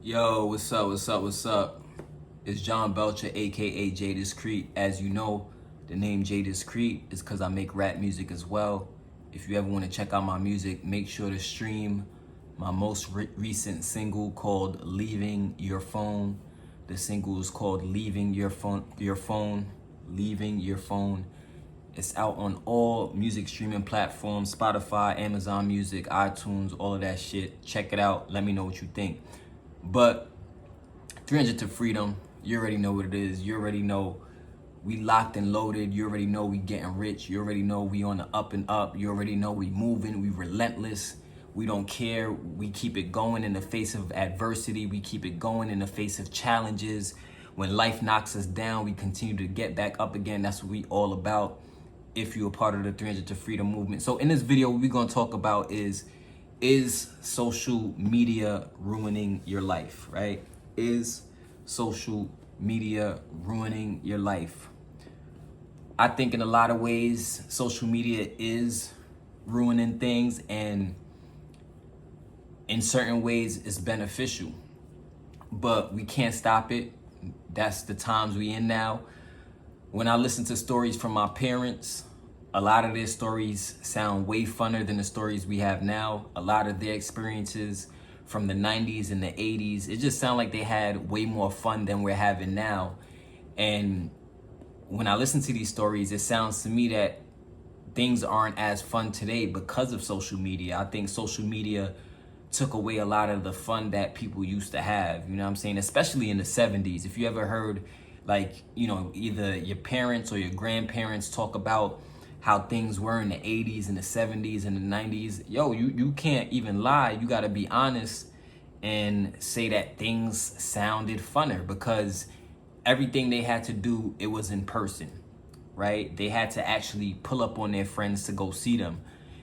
Yo, what's up, what's up, what's up? It's Jon Belcher, aka J Discreet. As you know, the name J Discreet is because I make rap music as well. If you ever want to check out my music, make sure to stream my most recent single called Leaving Your Phone. The single is called Leaving Your Phone, Leaving Your Phone. It's out on all music streaming platforms, Spotify, Amazon Music, iTunes, all of that shit. Check it out. Let me know what you think. But 300 to freedom, you already know what it is. You already know we locked and loaded. You already know we getting rich. You already know we on the up and up. You already know we moving. We relentless. We don't care. We keep it going in the face of adversity. We keep it going in the face of challenges. When life knocks us down, we continue to get back up again. That's what we all about. If you're a part of the 300 to freedom movement. So in this video, what we're going to talk about is social media ruining your life, right? Is social media ruining your life? I think in a lot of ways, social media is ruining things, and in certain ways it's beneficial, but we can't stop it. That's the times we in now. When I listen to stories from my parents, a lot of their stories sound way funner than the stories we have now. A lot of their experiences from the 90s and the 80s, it just sounds like they had way more fun than we're having now. And when I listen to these stories, it sounds to me that things aren't as fun today because of social media. I think social media took away a lot of the fun that people used to have, you know what I'm saying? Especially in the 70s. If you ever heard, like, you know, either your parents or your grandparents talk about how things were in the 80s and the 70s and the 90s, yo, you can't even lie. You got to be honest and say that things sounded funner because everything they had to do, it was in person, right? They had to actually pull up on their friends to go see them.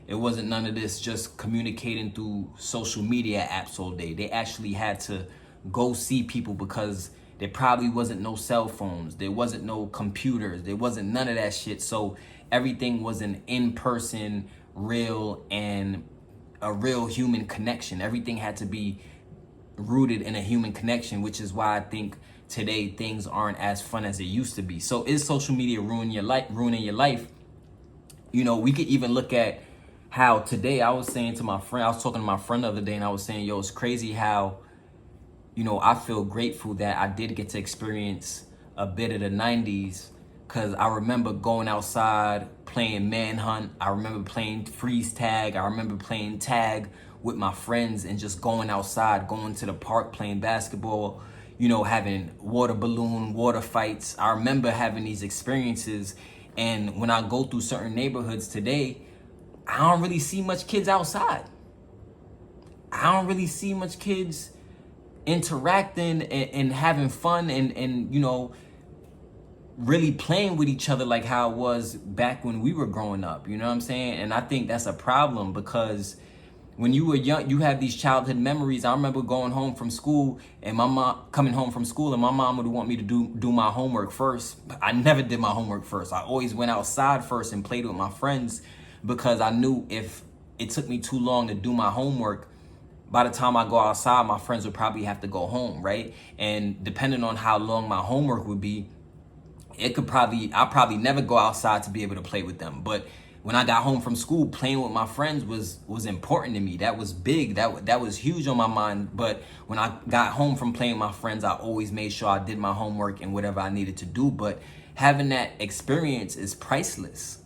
It wasn't none of this just communicating through social media apps all day. They actually had to go see people because there probably wasn't no cell phones. There wasn't no computers. There wasn't none of that shit. So everything was an in-person, real, and a real human connection. Everything had to be rooted in a human connection, which is why I think today things aren't as fun as it used to be. So is social media ruining your life? You know, we could even look at how today I was talking to my friend the other day, and I was saying, yo, it's crazy how, you know, I feel grateful that I did get to experience a bit of the 90s, because I remember going outside playing manhunt. I remember playing freeze tag. I remember playing tag with my friends and just going outside, going to the park, playing basketball, you know, having water balloon, water fights. I remember having these experiences. And when I go through certain neighborhoods today, I don't really see much kids outside. I don't really see much kids interacting and having fun and you know, really playing with each other like how it was back when we were growing up. You know what I'm saying? And I think that's a problem because when you were young, you have these childhood memories. I remember going home from school and my mom coming home from school and my mom would want me to do my homework first. I never did my homework first. I always went outside first and played with my friends because I knew if it took me too long to do my homework, by the time I go outside, my friends would probably have to go home, right? And depending on how long my homework would be, I'll probably never go outside to be able to play with them. But when I got home from school, playing with my friends was important to me. That was big. That was huge on my mind. But when I got home from playing with my friends, I always made sure I did my homework and whatever I needed to do. But having that experience is priceless.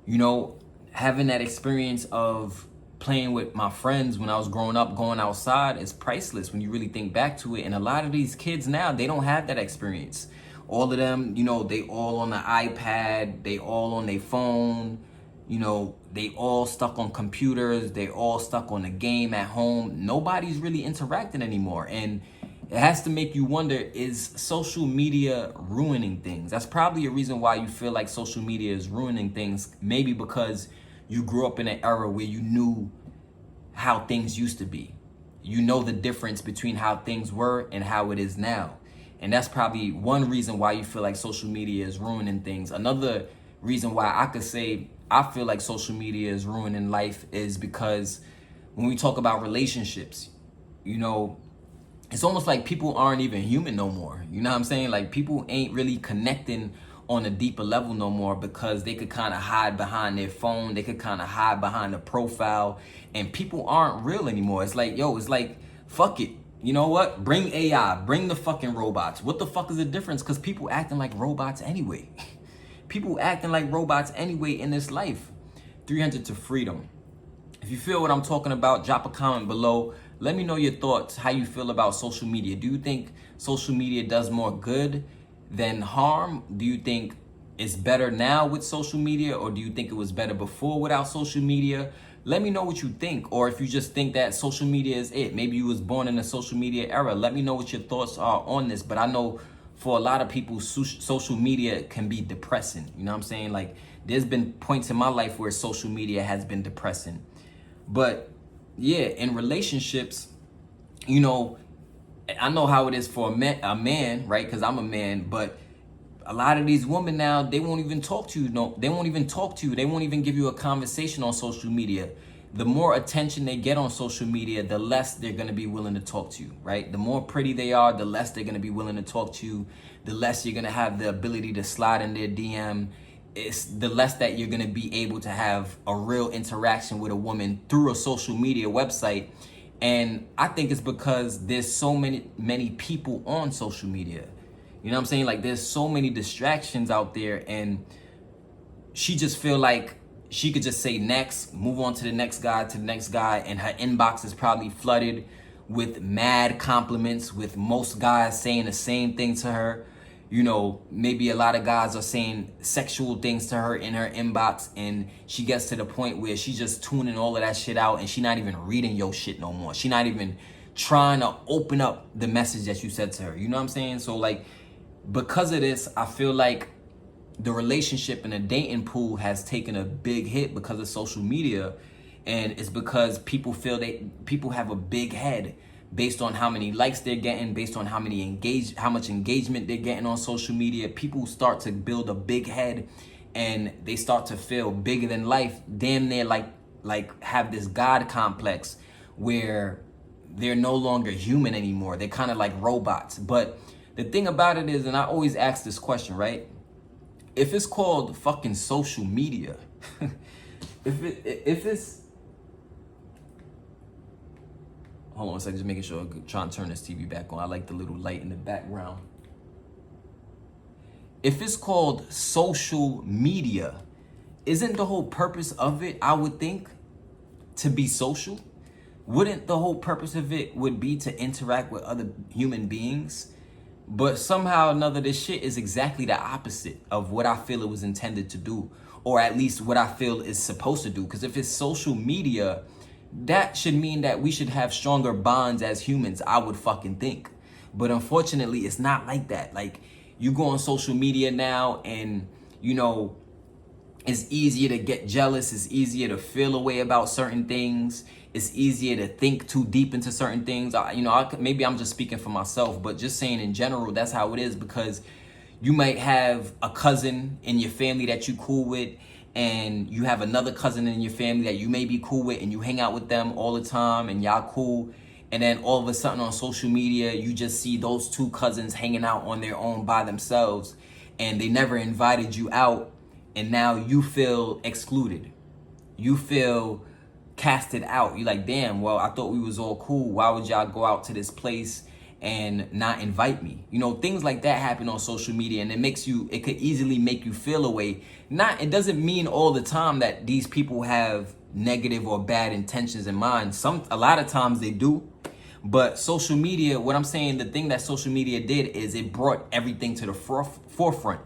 You know, having that experience of playing with my friends when I was growing up, going outside, is priceless when you really think back to it. And a lot of these kids now, they don't have that experience. All of them, you know, they all on the iPad, they all on their phone, you know, they all stuck on computers, they all stuck on the game at home. Nobody's really interacting anymore. And it has to make you wonder, is social media ruining things? That's probably a reason why you feel like social media is ruining things. Maybe because you grew up in an era where you knew how things used to be. You know the difference between how things were and how it is now. And that's probably one reason why you feel like social media is ruining things. Another reason why I could say I feel like social media is ruining life is because when we talk about relationships, you know, it's almost like people aren't even human no more. You know what I'm saying? Like people ain't really connecting on a deeper level no more, because they could kind of hide behind their phone. They could kind of hide behind a profile, and people aren't real anymore. It's like, yo, it's like, fuck it. You know what? Bring AI, bring the fucking robots. What the fuck is the difference? Because people acting like robots anyway. People acting like robots anyway in this life. 300 to freedom. If you feel what I'm talking about, drop a comment below. Let me know your thoughts, how you feel about social media. Do you think social media does more good than harm? Do you think it's better now with social media, or do you think it was better before without social media? Let me know what you think, or if you just think that social media is it. Maybe you was born in a social media era. Let me know what your thoughts are on this. But I know for a lot of people, social media can be depressing. You know what I'm saying? Like, there's been points in my life where social media has been depressing. But yeah, in relationships, you know, I know how it is for a man, right? Because I'm a man. But a lot of these women now, they won't even talk to you. No, they won't even talk to you. They won't even give you a conversation on social media. The more attention they get on social media, the less they're going to be willing to talk to you, right? The more pretty they are, the less they're going to be willing to talk to you. The less you're going to have the ability to slide in their DM. It's the less that you're going to be able to have a real interaction with a woman through a social media website. And I think it's because there's so many people on social media. You know what I'm saying? Like, there's so many distractions out there, and she just feel like she could just say next, move on to the next guy, and her inbox is probably flooded with mad compliments, with most guys saying the same thing to her. You know, maybe a lot of guys are saying sexual things to her in her inbox, and she gets to the point where she's just tuning all of that shit out, and she not even reading your shit no more. She not even trying to open up the message that you said to her. You know what I'm saying? So, like, because of this, I feel like the relationship and the dating pool has taken a big hit because of social media. And it's because people feel people have a big head based on how many likes they're getting, based on how much engagement they're getting on social media. People start to build a big head, and they start to feel bigger than life. Damn near like have this God complex where they're no longer human anymore. They're kind of like robots. But the thing about it is, and I always ask this question, right? If it's called fucking social media, if it's, hold on a second, just making sure, trying to turn this TV back on. I like the little light in the background. If it's called social media, isn't the whole purpose of it, I would think, to be social? Wouldn't the whole purpose of it would be to interact with other human beings? But somehow or another, this shit is exactly the opposite of what I feel it was intended to do, or at least what I feel is supposed to do. Because if it's social media, that should mean that we should have stronger bonds as humans, I would fucking think. But unfortunately, it's not like that. Like, you go on social media now, and, you know, it's easier to get jealous. It's easier to feel a way about certain things. It's easier to think too deep into certain things. Maybe I'm just speaking for myself, but just saying in general, that's how it is. Because you might have a cousin in your family that you cool with, and you have another cousin in your family that you may be cool with, and you hang out with them all the time, and y'all cool. And then all of a sudden on social media, you just see those two cousins hanging out on their own by themselves, and they never invited you out. And now you feel excluded. You feel casted out. You're like, damn, well, I thought we was all cool. Why would y'all go out to this place and not invite me? You know, things like that happen on social media, and it could easily make you feel a way. It doesn't mean all the time that these people have negative or bad intentions in mind. A lot of times they do. But social media, what I'm saying, the thing that social media did is it brought everything to the forefront.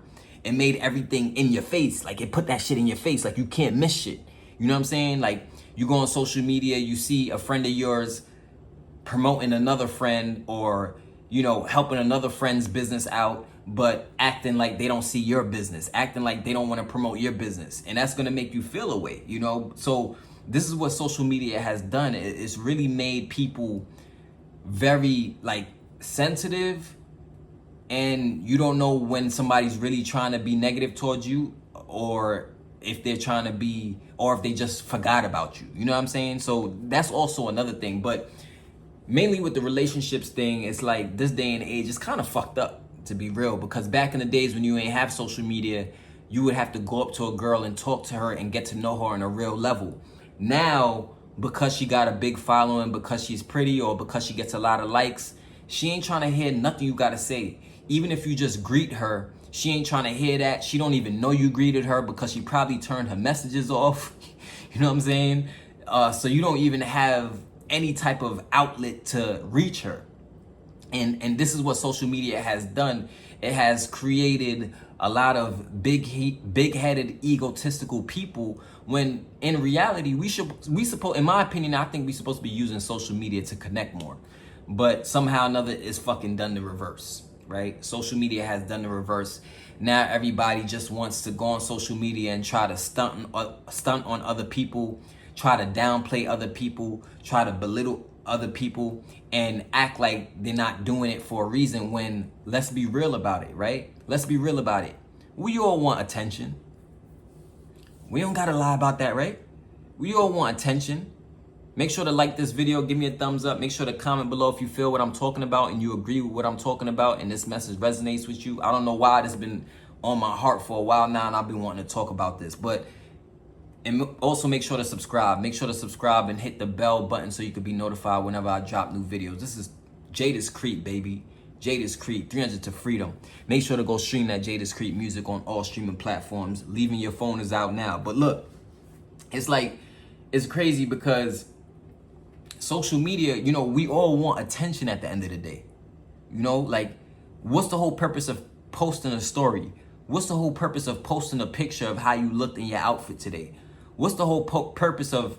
It made everything in your face. Like, it put that shit in your face. Like, you can't miss shit. You know what I'm saying? Like, you go on social media, you see a friend of yours promoting another friend, or, you know, helping another friend's business out, but acting like they don't see your business, acting like they don't want to promote your business. And that's going to make you feel a way, you know? So this is what social media has done. It's really made people very, like, sensitive, and you don't know when somebody's really trying to be negative towards you, or if they're trying to be, or if they just forgot about you. You know what I'm saying? So that's also another thing. But mainly with the relationships thing, it's like this day and age is kind of fucked up, to be real, because back in the days when you ain't have social media, you would have to go up to a girl and talk to her and get to know her on a real level. Now, because she got a big following, because she's pretty, or because she gets a lot of likes, she ain't trying to hear nothing you gotta say. Even if you just greet her, she ain't trying to hear that. She don't even know you greeted her because she probably turned her messages off. You know what I'm saying? So you don't even have any type of outlet to reach her. And this is what social media has done. It has created a lot of big-headed, egotistical people, when in reality, we suppose, in my opinion, I think we supposed to be using social media to connect more. But somehow or another, it's fucking done the reverse, right? Social media has done the reverse. Now everybody just wants to go on social media and try to stunt on other people, try to downplay other people, try to belittle other people, and act like they're not doing it for a reason, when let's be real about it, right? Let's be real about it. We all want attention. We don't gotta lie about that, right? We all want attention. Make sure to like this video, give me a thumbs up. Make sure to comment below if you feel what I'm talking about and you agree with what I'm talking about and this message resonates with you. I don't know why this has been on my heart for a while now and I've been wanting to talk about this. And also make sure to subscribe. Make sure to subscribe and hit the bell button so you can be notified whenever I drop new videos. This is Jadiscreet, baby. Jadiscreet, 300 to freedom. Make sure to go stream that Jadiscreet music on all streaming platforms. Leaving Your Phone is out now. But look, it's crazy because social media, you know, we all want attention at the end of the day. You know, like, what's the whole purpose of posting a story? What's the whole purpose of posting a picture of how you looked in your outfit today? What's the whole purpose of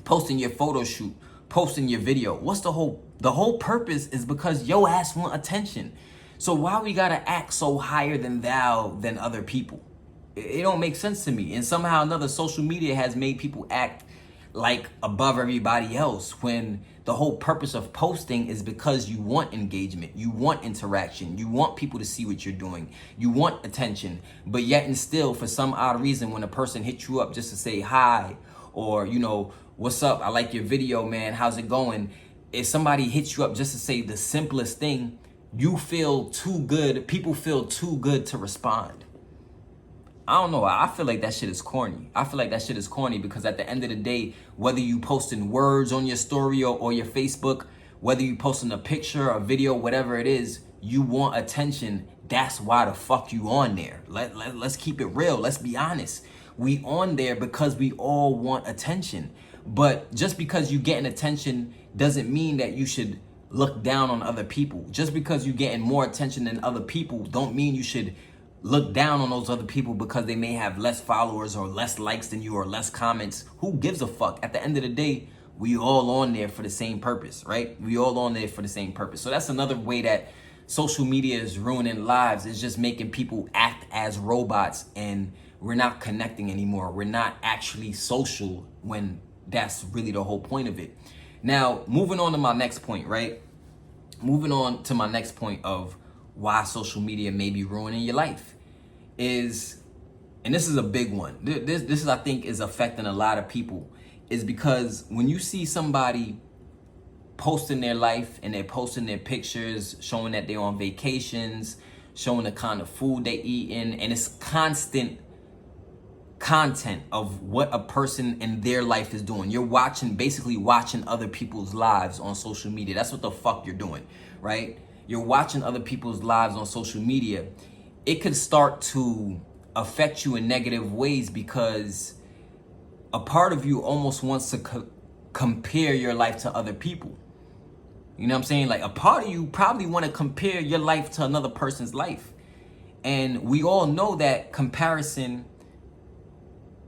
posting your photo shoot, posting your video? The whole purpose is because your ass want attention. So why we gotta act so higher than thou than other people? It don't make sense to me. And somehow or another, social media has made people act like above everybody else, when the whole purpose of posting is because you want engagement, you want interaction, you want people to see what you're doing, you want attention. But yet and still, for some odd reason, when a person hits you up just to say hi, or, you know, what's up, I like your video, man, how's it going? If somebody hits you up just to say the simplest thing, you feel too good, people feel too good to respond. I don't know. I feel like that shit is corny. I feel like that shit is corny because at the end of the day, whether you posting words on your story or your Facebook, whether you posting a picture, a video, whatever it is, you want attention. That's why the fuck you on there. Let's keep it real. Let's be honest. We on there because we all want attention. But just because you getting attention doesn't mean that you should look down on other people. Just because you getting more attention than other people don't mean you should look down on those other people because they may have less followers or less likes than you or less comments. Who gives a fuck? At the end of the day, we all on there for the same purpose, right? We all on there for the same purpose. So that's another way that social media is ruining lives. It's just making people act as robots, and we're not connecting anymore. We're not actually social, when that's really the whole point of it. Now, moving on to my next point, right? Moving on to my next point of why social media may be ruining your life is, and this is a big one. This is, I think, is affecting a lot of people, is because when you see somebody posting their life and they're posting their pictures, showing that they're on vacations, showing the kind of food they eat in, and it's constant content of what a person in their life is doing. You're basically watching other people's lives on social media. That's what the fuck you're doing, right? You're watching other people's lives on social media. It could start to affect you in negative ways because a part of you almost wants to compare your life to other people. You know what I'm saying? Like, a part of you probably want to compare your life to another person's life. And we all know that comparison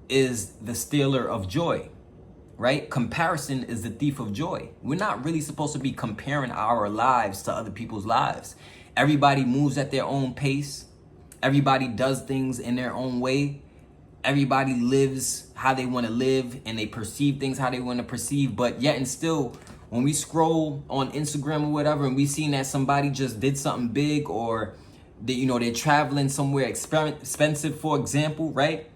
is the stealer of joy, right? Comparison is the thief of joy. We're not really supposed to be comparing our lives to other people's lives. Everybody moves at their own pace. Everybody does things in their own way. Everybody lives how they want to live, and they perceive things how they want to perceive. But yet and still, when we scroll on Instagram or whatever, and we seen that somebody just did something big, or they're traveling somewhere expensive, for example, right?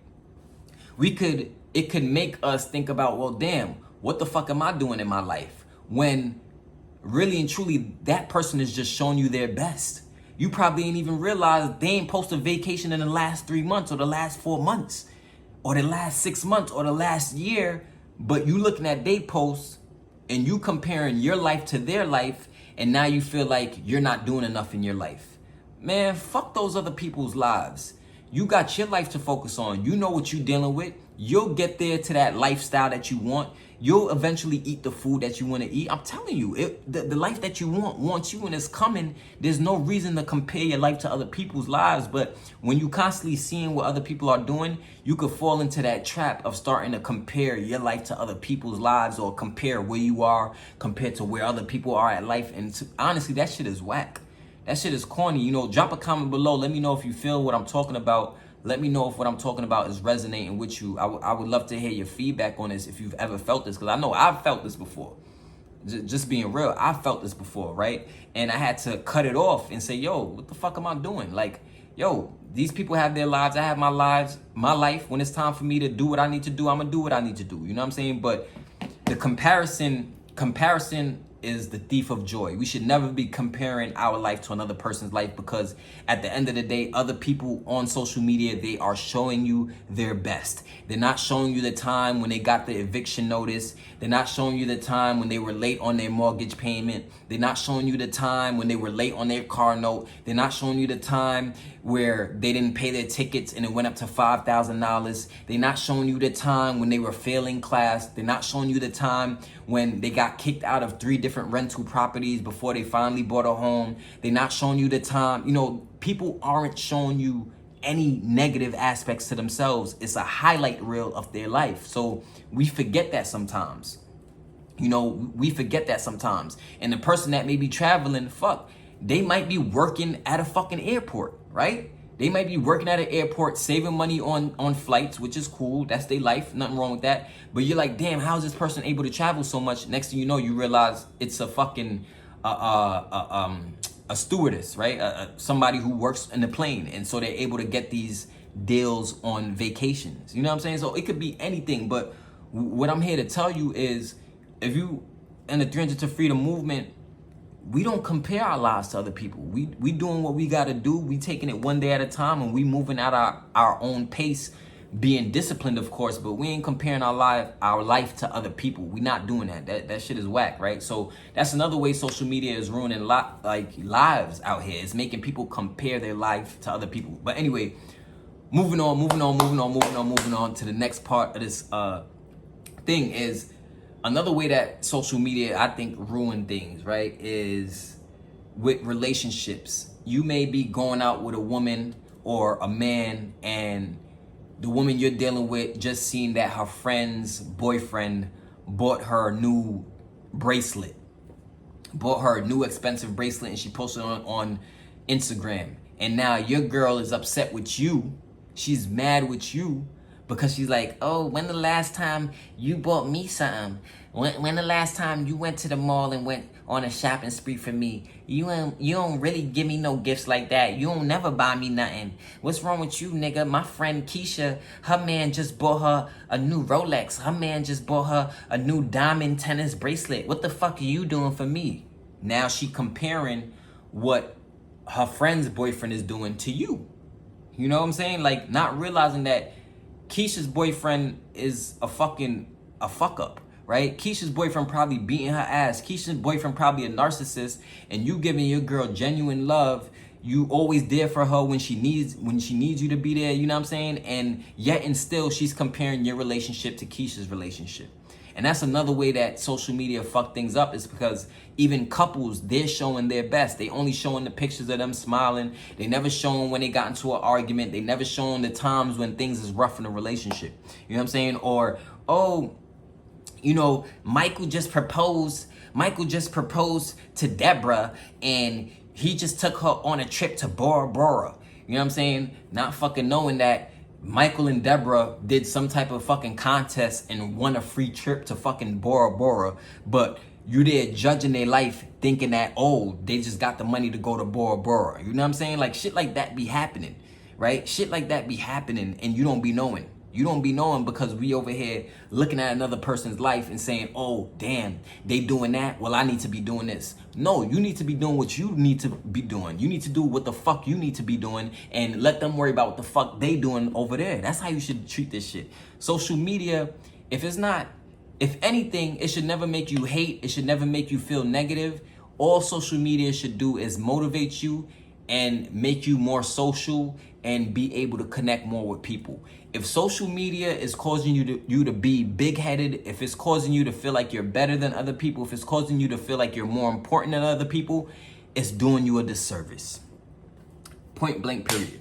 It could make us think about, well, damn, what the fuck am I doing in my life? When really and truly, that person is just showing you their best. You probably ain't even realize they ain't posted vacation in the last 3 months or the last 4 months or the last 6 months or the last year, but you looking at they posts and you comparing your life to their life, and now you feel like you're not doing enough in your life. Man, fuck those other people's lives. You got your life to focus on. You know what you're dealing with. You'll get there to that lifestyle that you want. You'll eventually eat the food that you want to eat. I'm telling you, the life that you want wants you, and it's coming. There's no reason to compare your life to other people's lives. But when you constantly seeing what other people are doing, you could fall into that trap of starting to compare your life to other people's lives, or compare where you are compared to where other people are at life. And honestly, that shit is whack. That shit is corny. You know, drop a comment below. Let me know if you feel what I'm talking about. Let me know if what I'm talking about is resonating with you. I would love to hear your feedback on this if you've ever felt this, because I know I've felt this before. Just being real, I felt this before, right? And I had to cut it off and say, yo, what the fuck am I doing? Like, yo, these people have their lives. I have my life. When it's time for me to do what I need to do, I'm gonna do what I need to do. You know what I'm saying? But the comparison is the thief of joy. We should never be comparing our life to another person's life, because at the end of the day, other people on social media, they are showing you their best. They're not showing you the time when they got the eviction notice. They're not showing you the time when they were late on their mortgage payment. They're not showing you the time when they were late on their car note. They're not showing you the time where they didn't pay their tickets and it went up to $5,000. They're not showing you the time when they were failing class. They're not showing you the time when they got kicked out of 3 different rental properties before they finally bought a home. They're not showing you the time. You know, people aren't showing you any negative aspects to themselves. It's a highlight reel of their life. So we forget that sometimes. You know, we forget that sometimes. And the person that may be traveling, they might be working at a fucking airport, right? They might be working at an airport, saving money on flights, which is cool. That's their life. Nothing wrong with that. But you're like, damn, how is this person able to travel so much? Next thing you know, you realize it's a fucking a stewardess, right? Somebody who works in the plane, and so they're able to get these deals on vacations. You know what I'm saying? So it could be anything. But what I'm here to tell you is, if you in the 300 to Freedom movement, we don't compare our lives to other people. We doing what we got to do. We taking it one day at a time, and we moving at our own pace, being disciplined, of course, but we ain't comparing our life to other people. We not doing that. That shit is whack, right? So that's another way social media is ruining lives out here. It's making people compare their life to other people. But anyway, moving on to the next part of this thing is, another way that social media, I think, ruin things, right, is with relationships. You may be going out with a woman or a man, and the woman you're dealing with just seen that her friend's boyfriend bought her a new bracelet, bought her a new expensive bracelet, and she posted it on Instagram. And now your girl is upset with you. She's mad with you, because she's like, oh, when the last time you bought me something? When the last time you went to the mall and went on a shopping spree for me? You don't really give me no gifts like that. You don't never buy me nothing. What's wrong with you, nigga? My friend Keisha, her man just bought her a new Rolex. Her man just bought her a new diamond tennis bracelet. What the fuck are you doing for me? Now she comparing what her friend's boyfriend is doing to you. You know what I'm saying? Like, not realizing that Keisha's boyfriend is a fuck up, right? Keisha's boyfriend probably beating her ass. Keisha's boyfriend probably a narcissist, and you giving your girl genuine love. You always there for her when she needs you to be there, you know what I'm saying? And yet and still she's comparing your relationship to Keisha's relationship. And that's another way that social media fuck things up, is because even couples, they're showing their best. They only showing the pictures of them smiling. They never showing when they got into an argument. They never showing the times when things is rough in a relationship. You know what I'm saying? Or, oh, you know, Michael just proposed to Deborah, and he just took her on a trip to Bora Bora. You know what I'm saying? Not fucking knowing that Michael and Deborah did some type of fucking contest and won a free trip to fucking Bora Bora, but you there judging their life thinking that, oh, they just got the money to go to Bora Bora. You know what I'm saying? Like, shit like that be happening, right? Shit like that be happening, and you don't be knowing. You don't be knowing because we over here looking at another person's life and saying, oh, damn, they doing that. Well, I need to be doing this. No, you need to be doing what you need to be doing. You need to do what the fuck you need to be doing and let them worry about what the fuck they doing over there. That's how you should treat this shit. Social media, if anything, it should never make you hate. It should never make you feel negative. All social media should do is motivate you and make you more social and be able to connect more with people. If social media is causing you to be big-headed, if it's causing you to feel like you're better than other people, if it's causing you to feel like you're more important than other people, it's doing you a disservice. Point blank, period.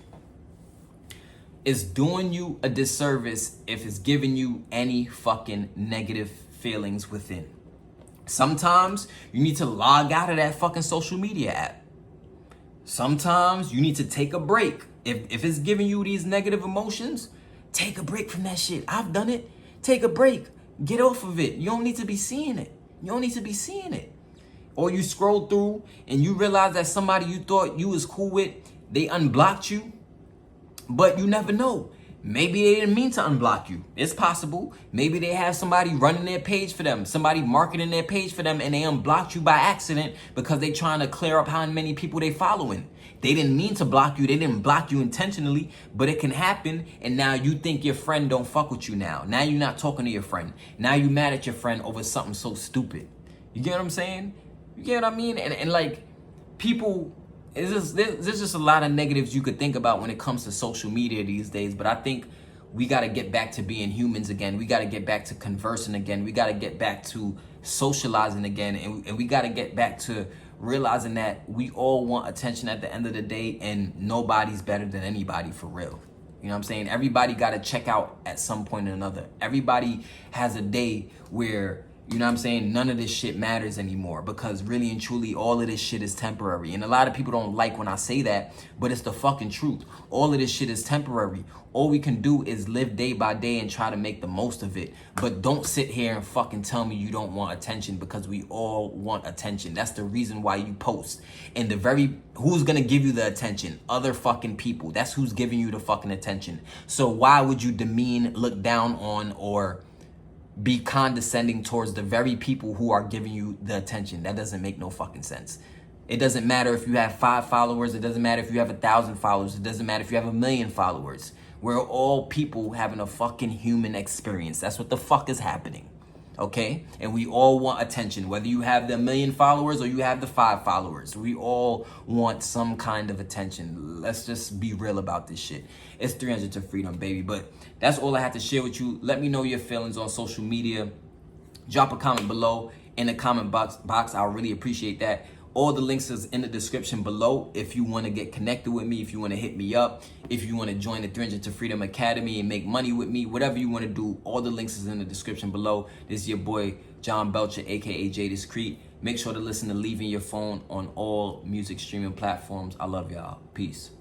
It's doing you a disservice if it's giving you any fucking negative feelings within. Sometimes you need to log out of that fucking social media app. Sometimes you need to take a break. If it's giving you these negative emotions, take a break from that shit. I've done it. Take a break. Get off of it. You don't need to be seeing it. You don't need to be seeing it. Or you scroll through and you realize that somebody you thought you was cool with, they unblocked you. But you never know. Maybe they didn't mean to unblock you. It's possible. Maybe they have somebody running their page for them, somebody marketing their page for them, and they unblocked you by accident because they trying to clear up how many people they following. They didn't mean to block you. They didn't block you intentionally, but it can happen. And now you think your friend don't fuck with you now. Now you're not talking to your friend. Now you mad at your friend over something so stupid. You get what I'm saying? You get what I mean? And like people... there's just a lot of negatives you could think about when it comes to social media these days. But I think we got to get back to being humans again. We got to get back to conversing again. We got to get back to socializing again. And we got to get back to realizing that we all want attention at the end of the day. And nobody's better than anybody, for real. You know what I'm saying? Everybody got to check out at some point or another. Everybody has a day where... you know what I'm saying? None of this shit matters anymore because really and truly all of this shit is temporary. And a lot of people don't like when I say that, but it's the fucking truth. All of this shit is temporary. All we can do is live day by day and try to make the most of it. But don't sit here and fucking tell me you don't want attention because we all want attention. That's the reason why you post. And who's gonna give you the attention? Other fucking people. That's who's giving you the fucking attention. So why would you demean, look down on, or be condescending towards the very people who are giving you the attention? That doesn't make no fucking sense. It doesn't matter if you have 5 followers. It doesn't matter if you have 1,000 followers. It doesn't matter if you have 1,000,000 followers. We're all people having a fucking human experience. That's what the fuck is happening. Okay? And we all want attention. Whether you have the 1,000,000 followers or you have the 5 followers. We all want some kind of attention. Let's just be real about this shit. It's 300 to freedom, baby. But that's all I have to share with you. Let me know your feelings on social media. Drop a comment below in the comment box. I really appreciate that. All the links is in the description below if you want to get connected with me, if you want to hit me up, if you want to join the 300 to Freedom Academy and make money with me, whatever you want to do, all the links is in the description below. This is your boy, Jon Belcher, aka J Discreet. Make sure to listen to Leaving Your Phone on all music streaming platforms. I love y'all. Peace.